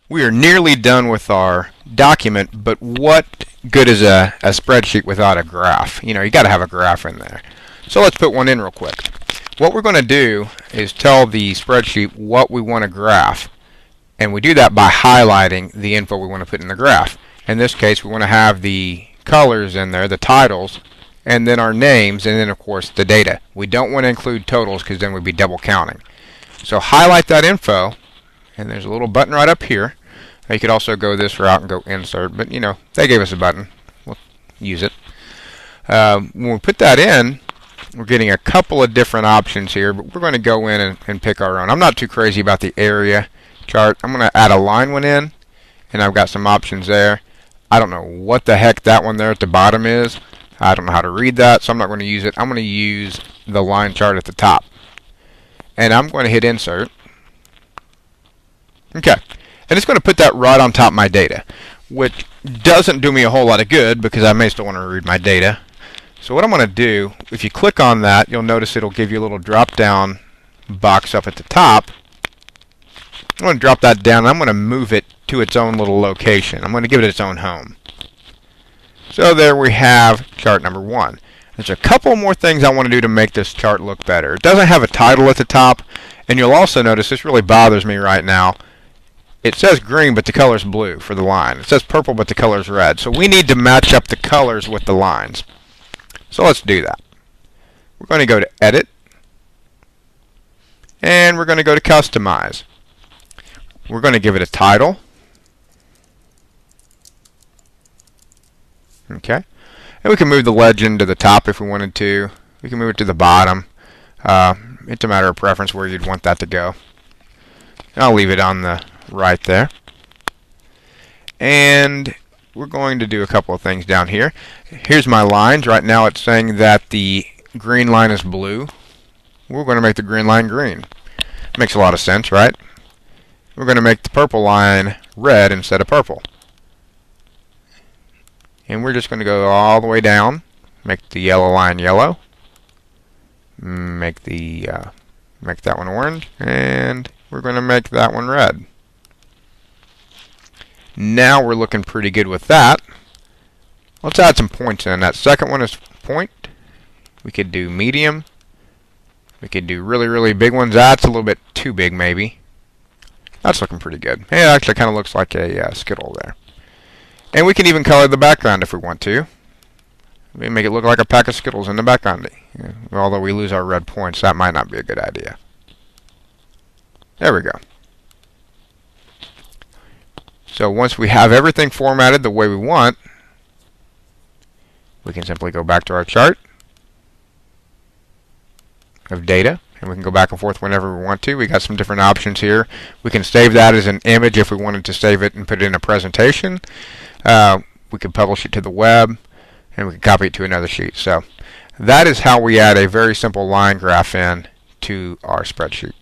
We are nearly done with our document, but what good is a spreadsheet without a graph? You know, you got to have a graph in there. So let's put one in real quick. What we're going to do is tell the spreadsheet what we want to graph. And we do that by highlighting the info we want to put in the graph. In this case, we want to have the colors in there, the titles, and then our names, and then of course the data. We don't want to include totals because then we'd be double counting. So highlight that info, and there's a little button right up here. Now you could also go this route and go insert, but you know, they gave us a button. We'll use it. When we put that in, we're getting a couple of different options here, but we're going to go in and pick our own. I'm not too crazy about the area chart. I'm going to add a line one in, and I've got some options there. I don't know what the heck that one there at the bottom is. I don't know how to read that, so I'm not going to use it. I'm going to use the line chart at the top. And I'm going to hit insert. Okay. And it's going to put that right on top of my data, which doesn't do me a whole lot of good because I may still want to read my data. So what I'm going to do, if you click on that, you'll notice it'll give you a little drop-down box up at the top. I'm going to drop that down, and I'm going to move it to its own little location. I'm going to give it its own home. So there we have chart number 1. There's a couple more things I want to do to make this chart look better. It doesn't have a title at the top, and you'll also notice this really bothers me right now. It says green, but the color's blue for the line. It says purple, but the color's red. So we need to match up the colors with the lines. So let's do that. We're going to go to Edit, and we're going to go to Customize. We're going to give it a title. Okay. And we can move the legend to the top if we wanted to. We can move it to the bottom. It's a matter of preference where you'd want that to go. And I'll leave it on the right there. And we're going to do a couple of things down here. Here's my lines. Right now it's saying that the green line is blue. We're going to make the green line green. Makes a lot of sense, right? We're going to make the purple line red instead of purple. And we're just going to go all the way down, make the yellow line yellow, make that one orange, and we're going to make that one red. Now we're looking pretty good with that. Let's add some points in. That second one is point. We could do medium. We could do really, really big ones. That's a little bit too big, maybe. That's looking pretty good. It actually kind of looks like a Skittle there. And we can even color the background if we want to. We make it look like a pack of Skittles in the background. Although we lose our red points, that might not be a good idea. There we go. So once we have everything formatted the way we want, we can simply go back to our chart of data, and we can go back and forth whenever we want to. We got some different options here. We can save that as an image if we wanted to save it and put it in a presentation. We could publish it to the web, and we can copy it to another sheet. So that is how we add a very simple line graph in to our spreadsheet.